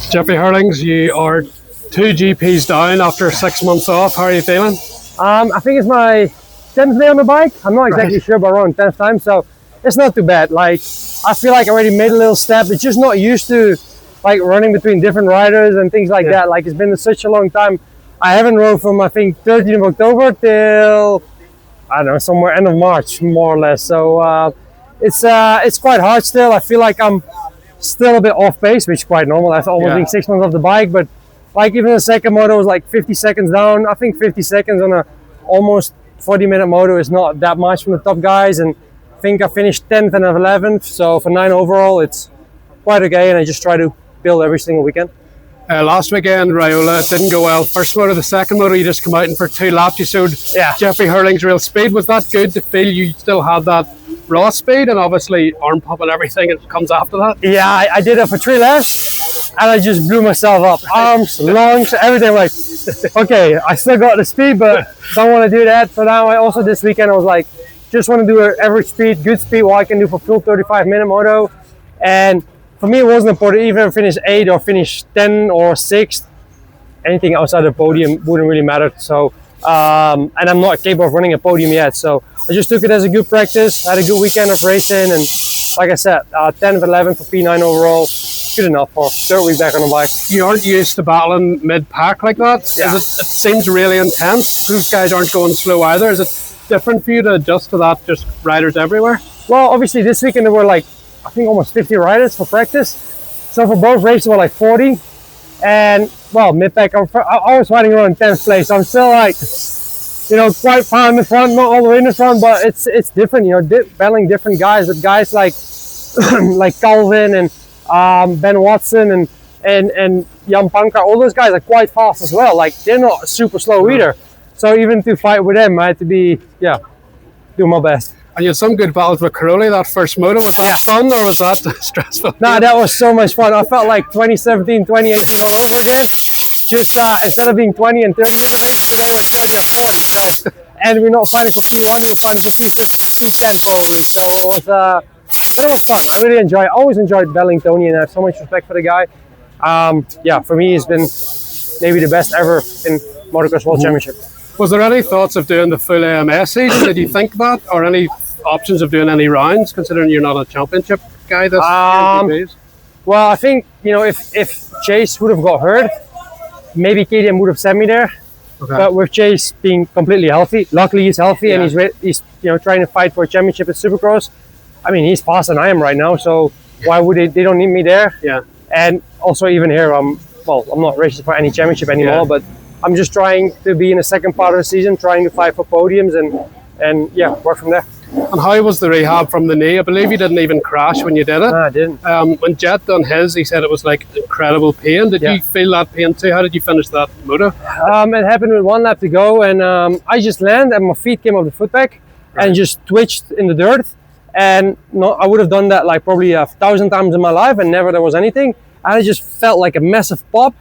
Jeffrey Herlings, you are 2 GPs down after 6 months off. How are you feeling? I think it's my 10th day on the bike. I'm not exactly sure, but around 10th time, so it's not too bad. Like, I feel like I already made a little step. It's just not used to like running between different riders and things like that. Like, it's been such a long time. I haven't rode from, I think, 13th of October till, I don't know, somewhere end of March, more or less. So it's quite hard still. I feel like I'm still a bit off pace, which is quite normal after almost being 6 months off the bike. But like, even the second moto was like 50 seconds down. I think 50 seconds on a almost 40-minute moto is not that much from the top guys. And I think I finished 10th and 11th. So for 9 overall, it's quite okay. And I just try to build every single weekend. Last weekend, Raiola, it didn't go well. First moto, the second moto, you just come out and for 2 laps you showed Jeffrey Herlings' real speed. Was that good to feel you still had that raw speed, and obviously arm pump and everything it comes after that? Yeah, I did it for 3 laps and I just blew myself up. Arms, lungs, everything. Like, okay, I still got the speed, but don't want to do that. So now I also, this weekend, I was like, just want to do an average speed, good speed, what I can do for full 35-minute moto. And for me, it wasn't important, even finish 8th or finish 10th or 6th. Anything outside the podium wouldn't really matter. So, and I'm not capable of running a podium yet. So I just took it as a good practice, had a good weekend of racing. And like I said, 10th, 11th for P9 overall, good enough for 3rd week back on the bike. You aren't used to battling mid-pack like that? Yeah. It seems really intense. Those guys aren't going slow either. Is it different for you to adjust to that, just riders everywhere? Well, obviously this weekend there were like, I think almost 50 riders for practice. So for both races were like 40. And well, mid-pack, I was riding around 10th place. So I'm still like, you know, quite far in the front, not all the way in the front, but it's different, you know, battling different guys. With guys like like Calvin and Ben Watson and Jan Panka, all those guys are quite fast as well. Like, they're not super slow either. So even to fight with them, I had to be, do my best. And you had some good battles with Crowley that first moto. Was that fun or was that stressful? No, that was so much fun. I felt like 2017, 2018 all over again. Just instead of being 20 and 30 in the race, today was 30 and 40. So, and we're not fighting for P1, we're fighting for P10 probably. So it was, but it was fun. I really enjoyed. I always enjoyed battling Tony, and I have so much respect for the guy. For me, he's been maybe the best ever in Motocross World Championship. Was there any thoughts of doing the full AMS season? Did you think that, or any options of doing any rounds, considering you're not a championship guy this year? Well, I think, you know, if Chase would have got hurt, maybe KTM would have sent me there. Okay. But with Chase being completely healthy, luckily he's healthy and he's you know, trying to fight for a championship at Supercross. I mean, he's faster than I am right now, so why would they don't need me there? Yeah. And also even here, I'm not racing for any championship anymore, but I'm just trying to be in the second part of the season, trying to fight for podiums and work from there. And how was the rehab from the knee? I believe you didn't even crash when you did it. No, I didn't. When Jet done his, he said it was like incredible pain. Did you feel that pain too? How did you finish that moto? It happened with 1 lap to go, and I just landed and my feet came off the footpack and just twitched in the dirt. And I would have done that like probably 1,000 times in my life and never there was anything. And I just felt like a massive pop,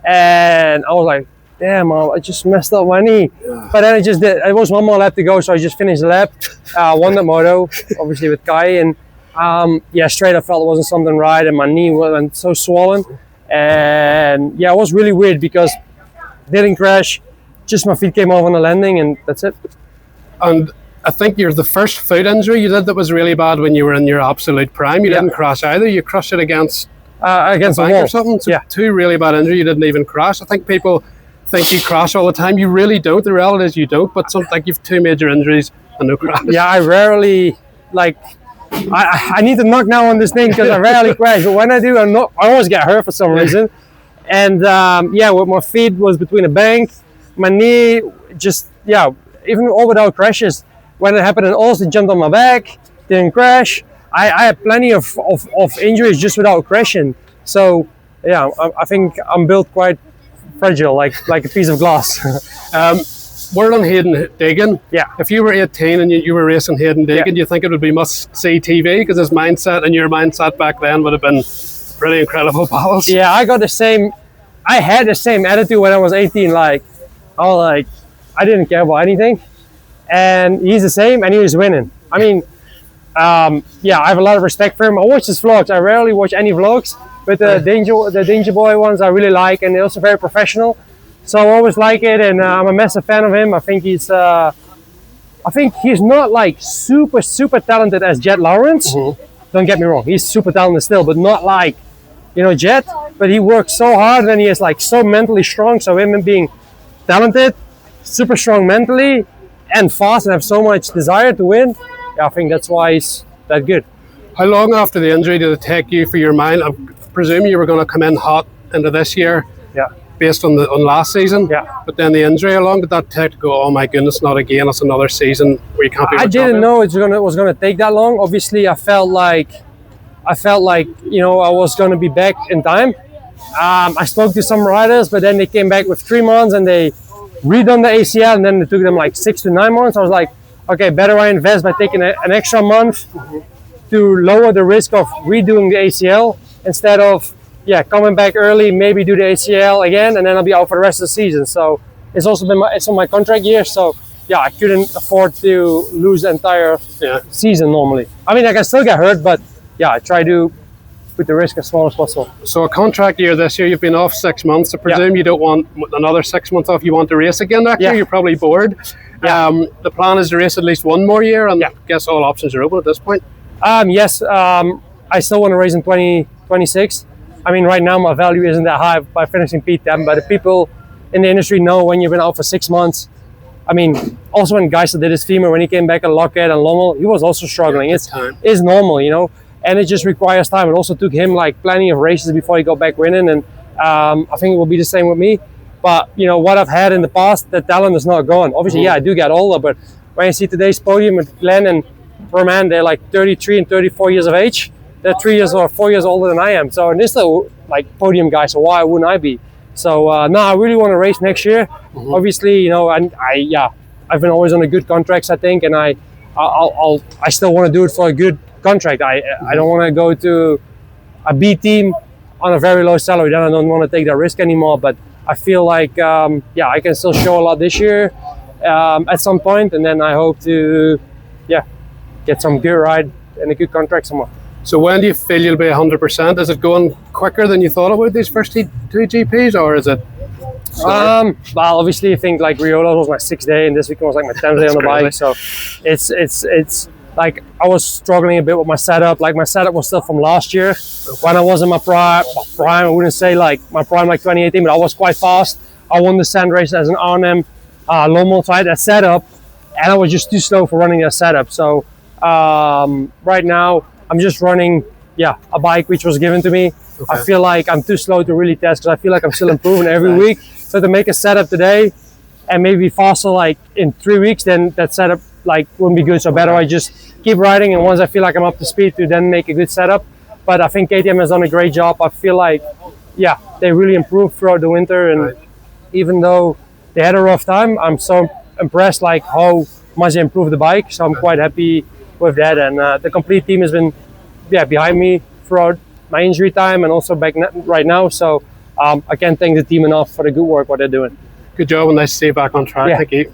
and I was like, damn, I just messed up my knee. But then it was 1 more lap to go, so I just finished the lap, won the moto, obviously with Kai, and straight I felt it wasn't something right, and my knee went so swollen. And it was really weird because didn't crash, just my feet came off on the landing, and that's it. And I think you're the first foot injury you did that was really bad when you were in your absolute prime. You didn't crash either. You crushed it against the bank wall or something. So 2 really bad injuries. You didn't even crash. I think people think you crash all the time. You really don't. The reality is you don't. But some think you've 2 major injuries and no crash. Yeah, I rarely I need to knock now on this thing because I rarely crash. But when I do, I always get hurt for some reason. And what my feet was between a bank, my knee just even all without crashes. When it happened in Austin, jumped on my back, didn't crash. I had plenty of injuries just without crashing. So I think I'm built quite fragile, like a piece of glass. Word on Haiden Deegan. Yeah. If you were 18 and you were racing Haiden Deegan, do you think it would be must-see TV? Because his mindset and your mindset back then would have been pretty incredible battles. Yeah, I had the same attitude when I was 18. Like, I didn't care about anything. And he's the same, and he was winning. I mean, I have a lot of respect for him. I watch his vlogs. I rarely watch any vlogs, but But the Danger Boy ones I really like, and they're also very professional. So I always like it, and I'm a massive fan of him. I think he's not like super talented as Jet Lawrence. Don't get me wrong, he's super talented still, but not like, you know, Jet. But he works so hard, and he is like so mentally strong. So him being talented, super strong mentally, and fast, and have so much desire to win. Yeah, I think that's why he's that good. How long after the injury did it take you for your mind? I presume you were going to come in hot into this year. Yeah. Based on last season. Yeah. But then the injury, how long did that take to go, oh my goodness, not again, it's another season where you can't be I didn't know it was gonna take that long. Obviously, I felt like, you know, I was gonna be back in time. I spoke to some riders, but then they came back with 3 months and they redone the ACL, and then it took them like 6 to 9 months. I was like, okay, better I invest by taking an extra month to lower the risk of redoing the ACL instead of coming back early, maybe do the ACL again, and then I'll be out for the rest of the season. So it's also been it's on my contract year, so yeah, I couldn't afford to lose the entire season normally. I mean, I can still get hurt, but yeah, I try to put the risk as small as possible. So a contract year this year, you've been off 6 months. I presume you don't want another 6 months off. You want to race again next year. You're probably bored. The plan is to race at least one more year, and I guess all options are open at this point. Yes, I still want to race in 2026. I mean, right now my value isn't that high by finishing P10, but the people in the industry know when you've been out for 6 months. I mean, also when Geisel did his femur, when he came back at Lockheed and Lommel, he was also struggling. It's normal, you know, and it just requires time. It also took him like plenty of races before he got back winning, and I think it will be the same with me. But, you know, what I've had in the past, the talent is not gone. Obviously, I do get older, but when you see today's podium with Glenn and Roman, they're like 33 and 34 years of age. They're 3 years or 4 years older than I am. So, and they're still like podium guys, so why wouldn't I be? So, no, I really want to race next year. Obviously, you know, and I've been always on a good contracts, I think, and I still want to do it for a good contract. I don't want to go to a B team on a very low salary. Then I don't want to take that risk anymore. But I feel like, I can still show a lot this year at some point, and then I hope to, get some good ride and a good contract somewhere. So when do you feel you'll be 100%? Is it going quicker than you thought about these first two GPs, or is it? Well, obviously, I think like Riola was my 6th day, and this weekend was like my 10th day on the bike. So it's like I was struggling a bit with my setup. Like my setup was still from last year when I was in my prime. I wouldn't say like my prime like 2018, but I was quite fast. I won the sand race as an R&M Lommel, so I had that setup, and I was just too slow for running that setup. So right now I'm just running a bike which was given to me. I feel like I'm too slow to really test because I feel like I'm still improving every week. So to make a setup today and maybe faster like in 3 weeks, then that setup like wouldn't be good. So better I just keep riding, and once I feel like I'm up to speed, to then make a good setup. But I think KTM has done a great job. I feel like they really improved throughout the winter, and even though they had a rough time, I'm so impressed like how much they improved the bike. So I'm quite happy with that, and the complete team has been behind me throughout my injury time and also back right now. So I can't thank the team enough for the good work what they're doing. Good job, and nice to see you back on track. Thank you.